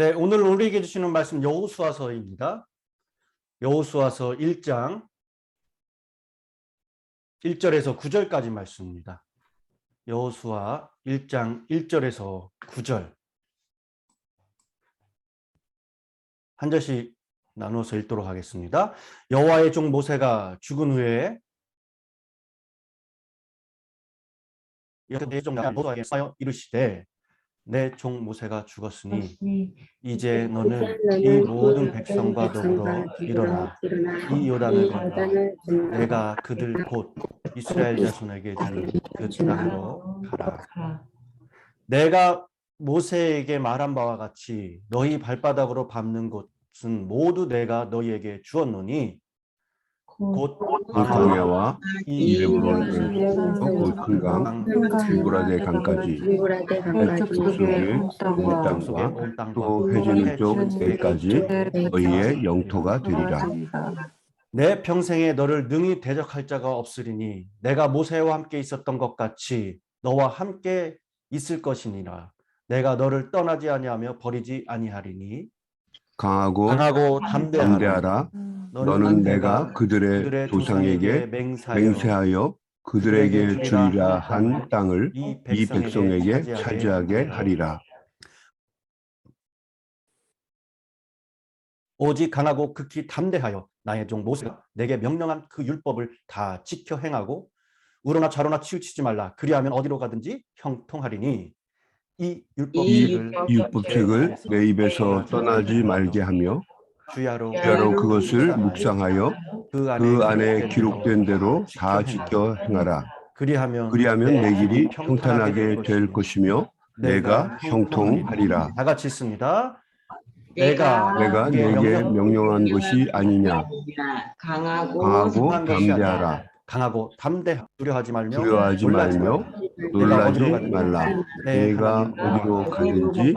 네, 오늘 우리에게 주시는 말씀 여호수아서입니다. 여호수아서 1장 1절에서 9절까지 말씀입니다. 여호수아 1장 1절에서 9절 한 절씩 나누어서 읽도록 하겠습니다. 여호와의 종 모세가 죽은 후에 여호와의 종 모세에게 이르시되 내 종 모세가 죽었으니 이제 너는 이 모든 백성과 더불어 일어나 이 요단을 건너 내가 그들 곧 이스라엘 자손에게 주는 그 땅으로 가라. 내가 모세에게 말한 바와 같이 너희 발바닥으로 밟는 곳은 모두 내가 너희에게 주었노니 곧 광야와 이레브론 그 큰 강, 유브라데 강까지 왼쪽의 온 땅과 또 해지는 쪽 내까지 너희의 영토가 되리라. 내 평생에 너를 능히 대적할 자가 없으리니 내가 모세와 함께 있었던 것 같이 너와 함께 있을 것이니라. 내가 너를 떠나지 아니하며 버리지 아니하리니 강하고 담대하라. 너는 내가 그들의 조상에게 맹세하여 그들에게 주리라 한 땅을 이 백성에게 차지하게 하리라. 오직 강하고 극히 담대하여 나의 종 모세가 내게 명령한 그 율법을 다 지켜 행하고 우러나 좌로나 치우치지 말라. 그리하면 어디로 가든지 형통하리니 이 율법책을 내 입에서 떠나지 말게 하며 주야로 그것을 묵상하여 그 안에 기록된 대로 다 지켜 행하라. 그리하면 내 길이 평탄하게 될 것이며 내가 형통하리라. 다 같이 있습니다. 내가 내게 명령한 것이 아니냐. 강하고 담대하라. 강하고 담대 두려워하지 말며 놀라지 말라. 내가 어디로 가든지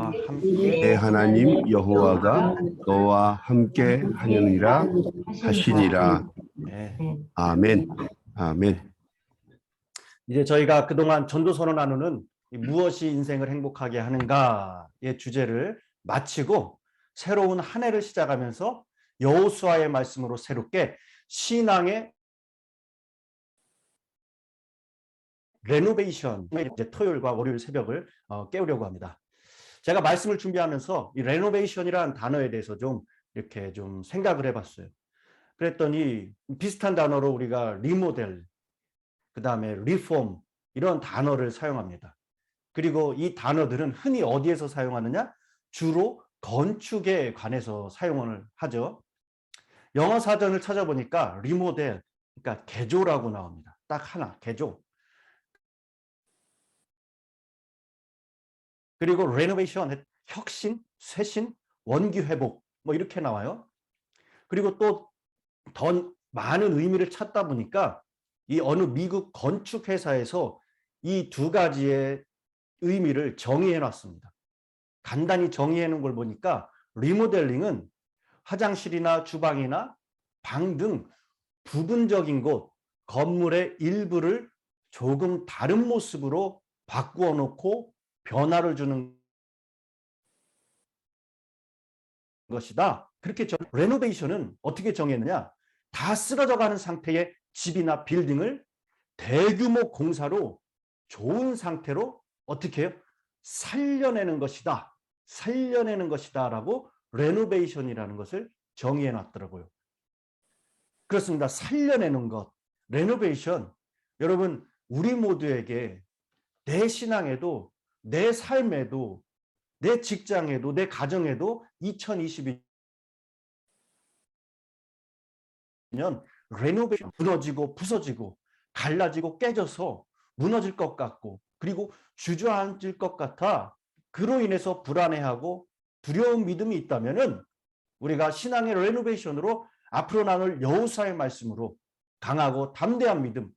내 하나님 여호와가 너와 함께 하느니라 하시니라. 아멘. 아멘. 이제 저희가 그동안 전도서로 나누는 무엇이 인생을 행복하게 하는가의 주제를 마치고 새로운 한 해를 시작하면서 여호수아의 말씀으로 새롭게 신앙의 레노베이션, 이제 토요일과 월요일 새벽을 깨우려고 합니다. 제가 말씀을 준비하면서 이 레노베이션이라는 단어에 대해서 이렇게 좀 생각을 해봤어요. 그랬더니 비슷한 단어로 우리가 리모델, 그 다음에 리폼 이런 단어를 사용합니다. 그리고 이 단어들은 흔히 어디에서 사용하느냐? 주로 건축에 관해서 사용을 하죠. 영어 사전을 찾아보니까 리모델, 그러니까 개조라고 나옵니다. 딱 하나, 개조. 그리고 레노베이션, 혁신, 쇄신, 원기 회복 뭐 이렇게 나와요. 그리고 또 더 많은 의미를 찾다 보니까 이 어느 미국 건축 회사에서 이 두 가지의 의미를 정의해 놨습니다. 간단히 정의해 놓은 걸 보니까 리모델링은 화장실이나 주방이나 방 등 부분적인 곳, 건물의 일부를 조금 다른 모습으로 바꾸어 놓고 변화를 주는 것이다. 그렇게 레노베이션은 어떻게 정했느냐? 다 쓰러져 가는 상태의 집이나 빌딩을 대규모 공사로 좋은 상태로 어떻게 해요? 살려내는 것이다. 살려내는 것이다 라고 레노베이션이라는 것을 정의해 놨더라고요. 그렇습니다. 살려내는 것, 레노베이션. 여러분, 우리 모두에게 내 신앙에도, 내 삶에도, 내 직장에도, 내 가정에도 2022년 레노베이션, 무너지고 부서지고 갈라지고 깨져서 무너질 것 같고 그리고 주저앉을 것 같아 그로 인해서 불안해하고 두려운 믿음이 있다면은 우리가 신앙의 레노베이션으로 앞으로 나눌 여호수아의 말씀으로 강하고 담대한 믿음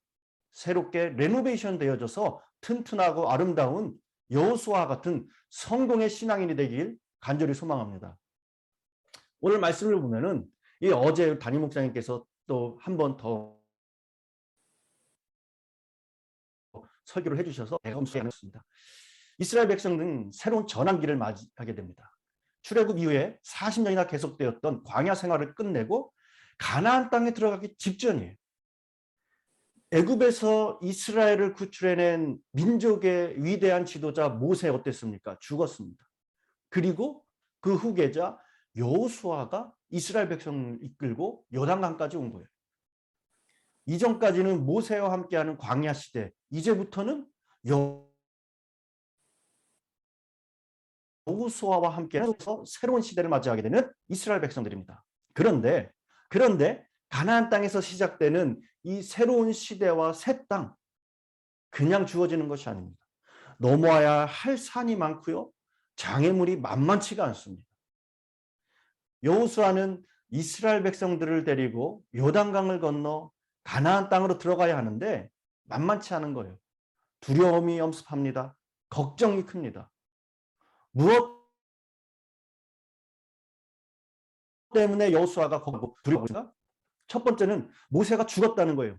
새롭게 레노베이션 되어져서 튼튼하고 아름다운 여호수아 같은 성공의 신앙인이 되길 간절히 소망합니다. 오늘 말씀을 보면은 이 어제 담임 목사님께서 또 한 번 더 설교를 해주셔서 내가 습니다. 이스라엘 백성들은 새로운 전환기를 맞이하게 됩니다. 출애굽 이후에 40년이나 계속되었던 광야 생활을 끝내고 가나안 땅에 들어가기 직전이에요. 애굽에서 이스라엘을 구출해낸 민족의 위대한 지도자 모세 어땠습니까? 죽었습니다. 그리고 그 후계자 여호수아가 이스라엘 백성을 이끌고 요단강까지 온 거예요. 이전까지는 모세와 함께하는 광야 시대, 이제부터는 여호수아와 함께해서 새로운 시대를 맞이하게 되는 이스라엘 백성들입니다. 그런데 가나안 땅에서 시작되는 이 새로운 시대와 새 땅, 그냥 주어지는 것이 아닙니다. 넘어야 할 산이 많고요. 장애물이 만만치가 않습니다. 여호수아는 이스라엘 백성들을 데리고 요단강을 건너 가나안 땅으로 들어가야 하는데 만만치 않은 거예요. 두려움이 엄습합니다. 걱정이 큽니다. 무엇 때문에 여호수아가 두려워합니까? 첫 번째는 모세가 죽었다는 거예요.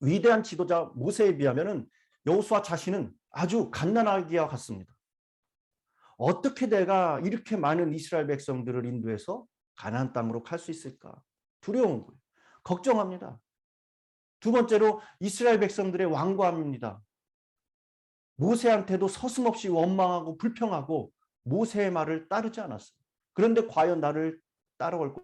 위대한 지도자 모세에 비하면 여호수아 자신은 아주 갓난아기와 같습니다. 어떻게 내가 이렇게 많은 이스라엘 백성들을 인도해서 가나안 땅으로 갈 수 있을까? 두려운 거예요. 걱정합니다. 두 번째로 이스라엘 백성들의 완고함입니다. 모세한테도 서슴없이 원망하고 불평하고 모세의 말을 따르지 않았어요. 그런데 과연 나를 따라올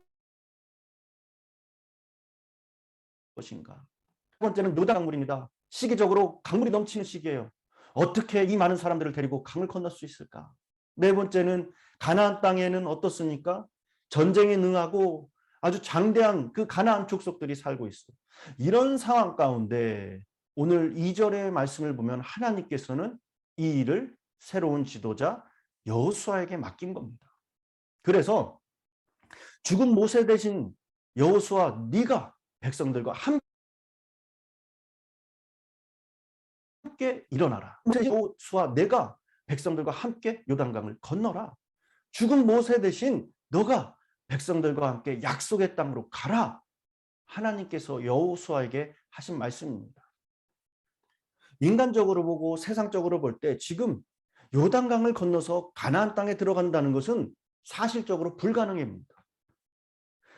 것인가? 두 번째는 요단강물입니다. 시기적으로 강물이 넘치는 시기예요. 어떻게 이 많은 사람들을 데리고 강을 건널 수 있을까? 네 번째는 가나안 땅에는 어떻습니까? 전쟁에 능하고 아주 장대한 그 가나안 족속들이 살고 있어요. 이런 상황 가운데 오늘 2절의 말씀을 보면 하나님께서는 이 일을 새로운 지도자 여호수아에게 맡긴 겁니다. 그래서 죽은 모세 대신 여호수아, 네가 백성들과 함께 일어나라. 여호수아, 내가 백성들과 함께 요단강을 건너라. 죽은 모세 대신 너가 백성들과 함께 약속의 땅으로 가라. 하나님께서 여호수아에게 하신 말씀입니다. 인간적으로 보고 세상적으로 볼 때 지금 요단강을 건너서 가나안 땅에 들어간다는 것은 사실적으로 불가능합니다.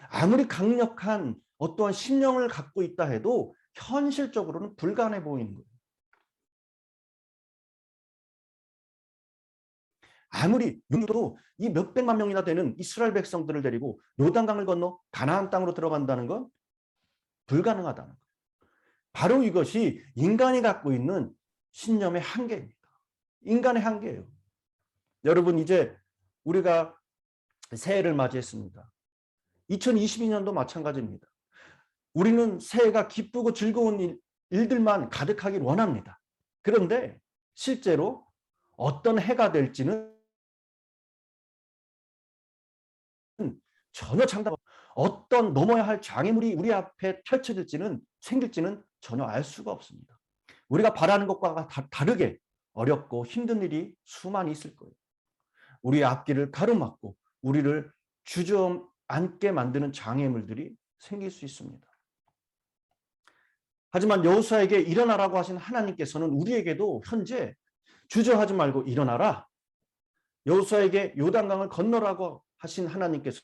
아무리 강력한 어떠한 심령을 갖고 있다 해도 현실적으로는 불가능해 보이는 거예요. 아무리 용도도 이 몇백만 명이나 되는 이스라엘 백성들을 데리고 요단강을 건너 가나안 땅으로 들어간다는 건 불가능하다는 거예요. 바로 이것이 인간이 갖고 있는 신념의 한계입니다. 인간의 한계예요. 여러분, 이제 우리가 새해를 맞이했습니다. 2022년도 마찬가지입니다. 우리는 새해가 기쁘고 즐거운 일들만 가득하길 원합니다. 그런데 실제로 어떤 해가 될지는 전혀 장담, 어떤 넘어야 할 장애물이 우리 앞에 펼쳐질지는 생길지는 전혀 알 수가 없습니다. 우리가 바라는 것과 다르게 어렵고 힘든 일이 수많이 있을 거예요. 우리의 앞길을 가로막고 우리를 주저앉게 만드는 장애물들이 생길 수 있습니다. 하지만 여호수아에게 일어나라고 하신 하나님께서는 우리에게도 현재 주저하지 말고 일어나라. 여호수아에게 요단강을 건너라고 하신 하나님께서는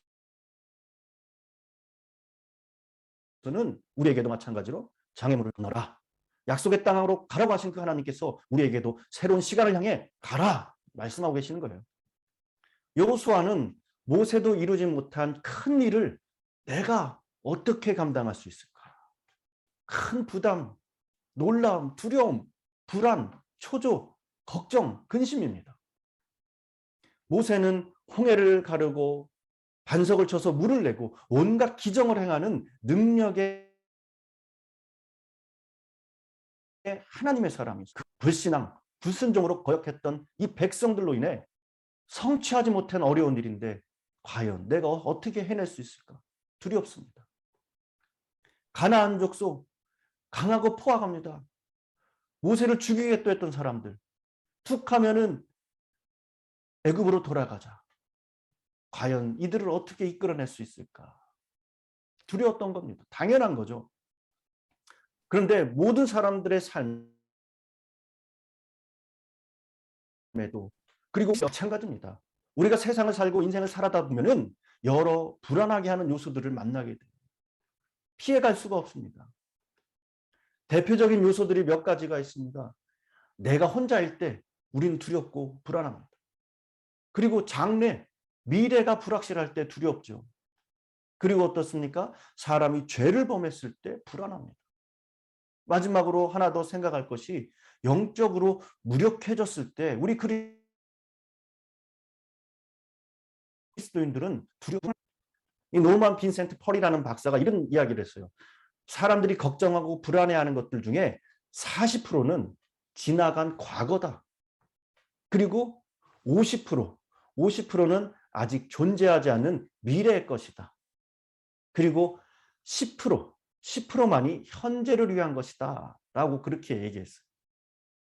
우리에게도 마찬가지로 장애물을 건너라. 약속의 땅으로 가라고 하신 그 하나님께서 우리에게도 새로운 시간을 향해 가라 말씀하고 계시는 거예요. 여호수아는 모세도 이루지 못한 큰 일을 내가 어떻게 감당할 수 있을까? 큰 부담, 놀라움, 두려움, 불안, 초조, 걱정, 근심입니다. 모세는 홍해를 가르고 반석을 쳐서 물을 내고 온갖 기정을 행하는 능력의 하나님의 사람이 그 불신앙, 불순종으로 거역했던 이 백성들로 인해 성취하지 못한 어려운 일인데 과연 내가 어떻게 해낼 수 있을까? 두렵습니다. 가나안 족속 강하고 포악합니다. 모세를 죽이겠다 했던 사람들 툭 하면은 애굽으로 돌아가자. 과연 이들을 어떻게 이끌어낼 수 있을까? 두려웠던 겁니다. 당연한 거죠. 그런데 모든 사람들의 삶에도 그리고 마찬가지입니다. 우리가 세상을 살고 인생을 살아다 보면은 여러 불안하게 하는 요소들을 만나게 돼요. 피해갈 수가 없습니다. 대표적인 요소들이 몇 가지가 있습니다. 내가 혼자일 때 우리는 두렵고 불안합니다. 그리고 장래, 미래가 불확실할 때 두렵죠. 그리고 어떻습니까? 사람이 죄를 범했을 때 불안합니다. 마지막으로 하나 더 생각할 것이 영적으로 무력해졌을 때 우리 그리스도인들은 두려움. 이 노만 빈센트 펄이라는 박사가 이런 이야기를 했어요. 사람들이 걱정하고 불안해하는 것들 중에 40%는 지나간 과거다. 그리고 50%는 아직 존재하지 않는 미래의 것이다. 그리고 10%만이 현재를 위한 것이다. 라고 그렇게 얘기했어요.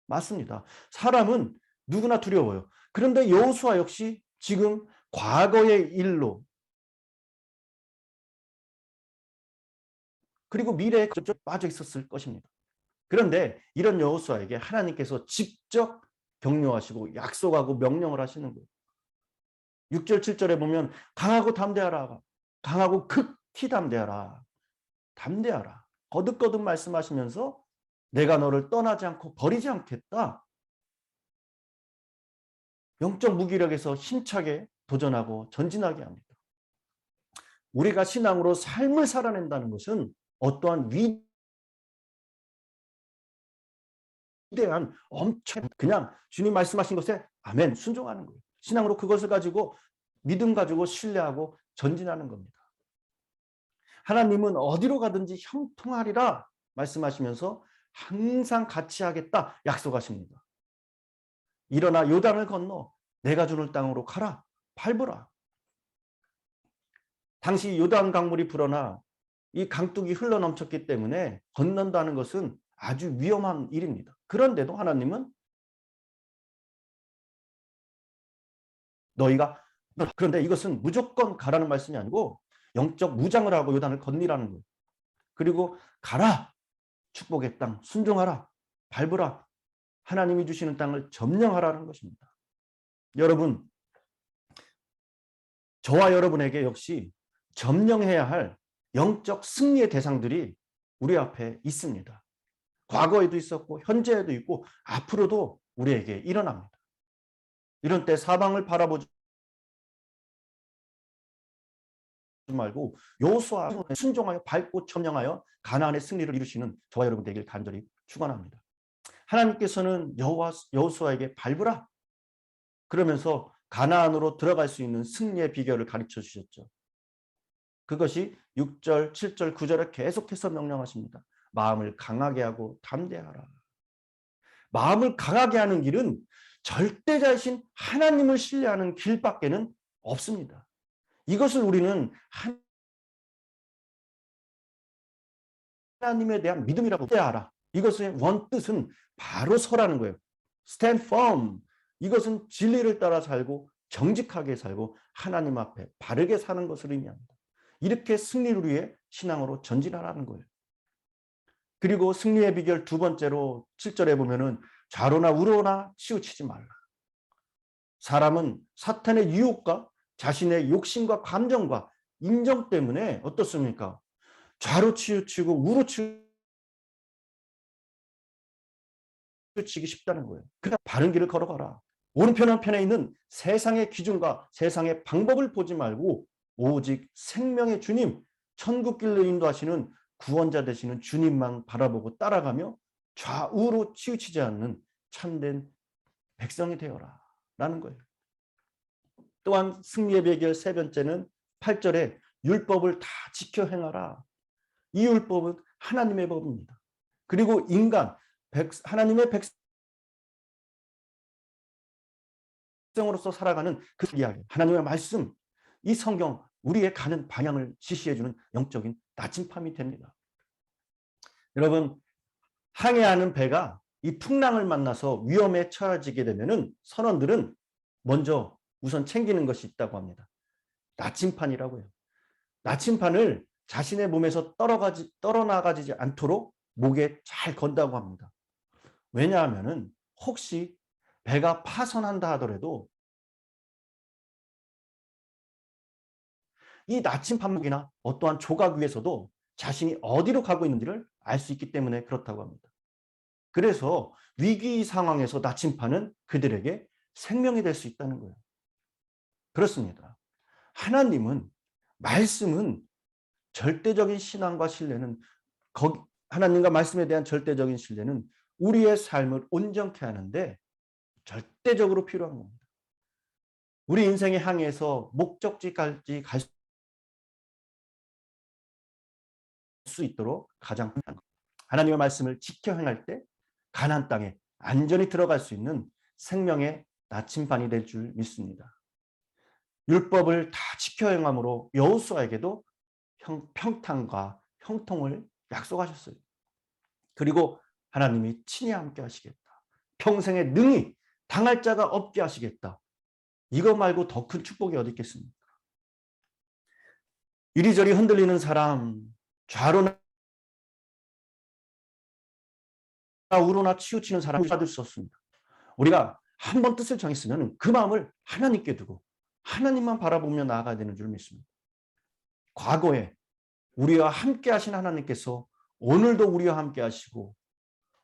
맞습니다. 사람은 누구나 두려워요. 그런데 여호수아 역시 지금 과거의 일로 그리고 미래에 빠져 있었을 것입니다. 그런데 이런 여호수아에게 하나님께서 직접 격려하시고 약속하고 명령을 하시는 거예요. 6절 7절에 보면 강하고 담대하라. 강하고 극히 담대하라. 담대하라. 거듭거듭 말씀하시면서 내가 너를 떠나지 않고 버리지 않겠다. 영적 무기력에서 힘차게 도전하고 전진하게 합니다. 우리가 신앙으로 삶을 살아낸다는 것은 어떠한 위대한 엄청 그냥 주님 말씀하신 것에 아멘 순종하는 거예요. 신앙으로 그것을 가지고 믿음 가지고 신뢰하고 전진하는 겁니다. 하나님은 어디로 가든지 형통하리라 말씀하시면서 항상 같이 하겠다 약속하십니다. 일어나 요단을 건너 내가 주는 땅으로 가라 밟으라. 당시 요단 강물이 불어나 이 강둑이 흘러넘쳤기 때문에 건넌다는 것은 아주 위험한 일입니다. 그런데도 하나님은 그런데 이것은 무조건 가라는 말씀이 아니고 영적 무장을 하고 요단을 건니라는 거예요. 그리고 가라 축복의 땅 순종하라 밟으라 하나님이 주시는 땅을 점령하라는 것입니다. 여러분 저와 여러분에게 역시 점령해야 할 영적 승리의 대상들이 우리 앞에 있습니다. 과거에도 있었고 현재에도 있고 앞으로도 우리에게 일어납니다. 이런 때 사방을 바라보지 말고 여호수아 순종하여 밟고 점령하여 가나안의 승리를 이루시는 저와 여러분 되길 간절히 축원합니다. 하나님께서는 여호수아에게 밟으라 그러면서 가나안으로 들어갈 수 있는 승리의 비결을 가르쳐 주셨죠. 그것이 6절, 7절, 9절에 계속해서 명령하십니다. 마음을 강하게 하고 담대하라. 마음을 강하게 하는 길은 절대자이신 하나님을 신뢰하는 길밖에는 없습니다. 이것을 우리는 하나님에 대한 믿음이라고 해야. 이것의 원뜻은 바로 서라는 거예요. Stand firm. 이것은 진리를 따라 살고 정직하게 살고 하나님 앞에 바르게 사는 것을 의미합니다. 이렇게 승리를 위해 신앙으로 전진하라는 거예요. 그리고 승리의 비결 두 번째로 7절에 보면은 좌로나 우로나 치우치지 말라. 사람은 사탄의 유혹과 자신의 욕심과 감정과 인정 때문에 어떻습니까? 좌로 치우치고 우로 치우치기 쉽다는 거예요. 그냥 바른 길을 걸어가라. 오른편 편에 있는 세상의 기준과 세상의 방법을 보지 말고 오직 생명의 주님, 천국길로 인도하시는 구원자 되시는 주님만 바라보고 따라가며 좌우로 치우치지 않는 참된 백성이 되어라 라는 거예요. 또한 승리의 비결 세 번째는 8절에 율법을 다 지켜 행하라. 이 율법은 하나님의 법입니다. 그리고 하나님의 백성으로서 살아가는 그 이야기, 하나님의 말씀, 이 성경 우리의 가는 방향을 지시해주는 영적인 나침판이 됩니다. 여러분 항해하는 배가 이 풍랑을 만나서 위험에 처해지게 되면은 선원들은 먼저 우선 챙기는 것이 있다고 합니다. 나침판이라고 해요. 나침판을 자신의 몸에서 떨어나가지 않도록 목에 잘 건다고 합니다. 왜냐하면은 혹시 배가 파손한다 하더라도 이 나침반목이나 어떠한 조각 위에서도 자신이 어디로 가고 있는지를 알 수 있기 때문에 그렇다고 합니다. 그래서 위기 상황에서 나침반은 그들에게 생명이 될 수 있다는 거예요. 그렇습니다. 하나님은, 말씀은 절대적인 신앙과 신뢰는, 하나님과 말씀에 대한 절대적인 신뢰는 우리의 삶을 온전케 하는데 절대적으로 필요한 겁니다. 우리 인생의 항해에서 목적지까지 갈 수 있도록 가장 하나님의 말씀을 지켜 행할 때 가나안 땅에 안전히 들어갈 수 있는 생명의 나침반이 될 줄 믿습니다. 율법을 다 지켜 행함으로 여호수아에게도 평탄과 형통을 약속하셨어요. 그리고 하나님이 친히 함께 하시겠다. 평생에 능히 당할 자가 없게 하시겠다. 이거 말고 더 큰 축복이 어디 있겠습니까? 이리저리 흔들리는 사람, 좌로나 우로나 치우치는 사람을 받을 수 없습니다. 우리가 한번 뜻을 정했으면 그 마음을 하나님께 두고 하나님만 바라보며 나아가야 되는 줄 믿습니다. 과거에 우리와 함께 하신 하나님께서 오늘도 우리와 함께 하시고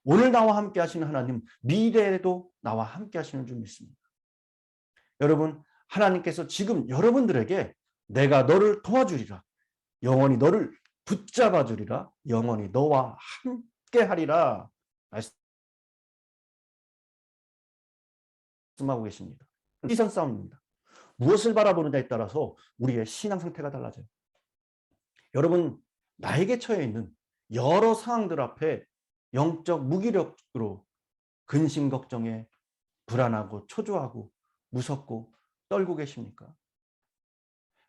오늘 나와 함께 하시는 하나님, 미래에도 나와 함께 하시는 줄 믿습니다. 여러분, 하나님께서 지금 여러분들에게 내가 너를 도와주리라, 영원히 너를 붙잡아 주리라, 영원히 너와 함께 하리라 말씀하고 계십니다. 시선 싸움입니다. 무엇을 바라보느냐에 따라서 우리의 신앙 상태가 달라져요. 여러분, 나에게 처해 있는 여러 상황들 앞에 영적 무기력으로 근심 걱정에 불안하고 초조하고 무섭고 떨고 계십니까?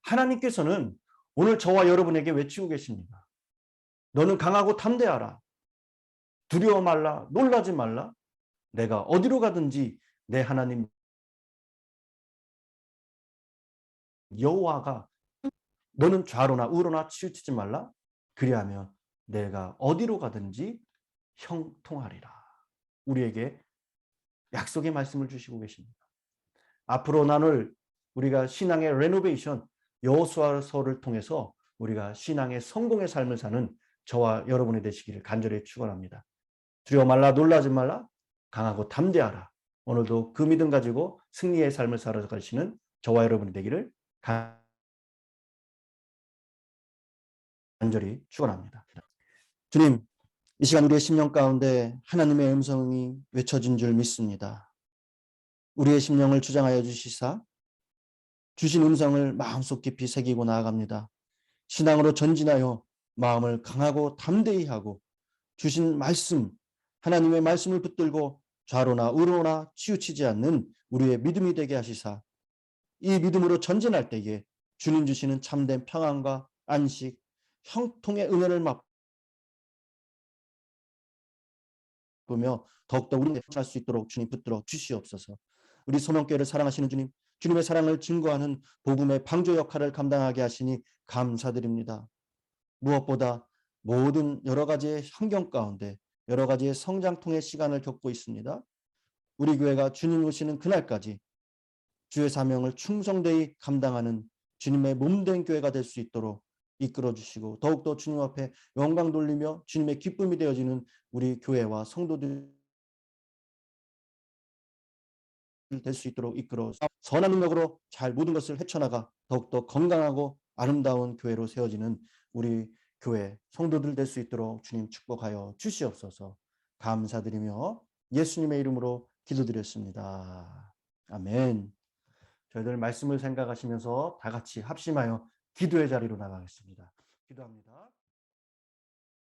하나님께서는 오늘 저와 여러분에게 외치고 계십니다. 너는 강하고 담대하라. 두려워 말라. 놀라지 말라. 내가 어디로 가든지 내 하나님 여호와가 너는 좌로나 우로나 치우치지 말라. 그리하면 내가 어디로 가든지 형통하리라. 우리에게 약속의 말씀을 주시고 계십니다. 앞으로 나눌 우리가 신앙의 레노베이션 여호수아서를 통해서 우리가 신앙의 성공의 삶을 사는 저와 여러분이 되시기를 간절히 축원합니다. 두려워 말라, 놀라지 말라, 강하고 담대하라. 오늘도 그 믿음 가지고 승리의 삶을 살아가시는 저와 여러분이 되기를 간절히 축원합니다. 주님, 이 시간 우리의 심령 가운데 하나님의 음성이 외쳐진 줄 믿습니다. 우리의 심령을 주장하여 주시사 주신 음성을 마음속 깊이 새기고 나아갑니다. 신앙으로 전진하여 마음을 강하고 담대히 하고 주신 말씀, 하나님의 말씀을 붙들고 좌로나 우로나 치우치지 않는 우리의 믿음이 되게 하시사 이 믿음으로 전진할 때에 주님 주시는 참된 평안과 안식, 형통의 은혜를 맛보며 더욱더 우리가 할 수 있도록 주님 붙들어 주시옵소서. 우리 소명교회를 사랑하시는 주님, 주님의 사랑을 증거하는 복음의 방조 역할을 감당하게 하시니 감사드립니다. 무엇보다 모든 여러 가지의 환경 가운데 여러 가지의 성장통의 시간을 겪고 있습니다. 우리 교회가 주님 오시는 그날까지 주의 사명을 충성되이 감당하는 주님의 몸된 교회가 될 수 있도록 이끌어 주시고 더욱더 주님 앞에 영광 돌리며 주님의 기쁨이 되어지는 우리 교회와 성도들 될 수 있도록 이끌어 선한 능력으로 잘 모든 것을 헤쳐나가 더욱더 건강하고 아름다운 교회로 세워지는 우리 교회 성도들 될 수 있도록 주님 축복하여 주시옵소서. 감사드리며 예수님의 이름으로 기도드렸습니다. 아멘. 저희들 말씀을 생각하시면서 다 같이 합심하여 기도의 자리로 나가겠습니다. 기도합니다.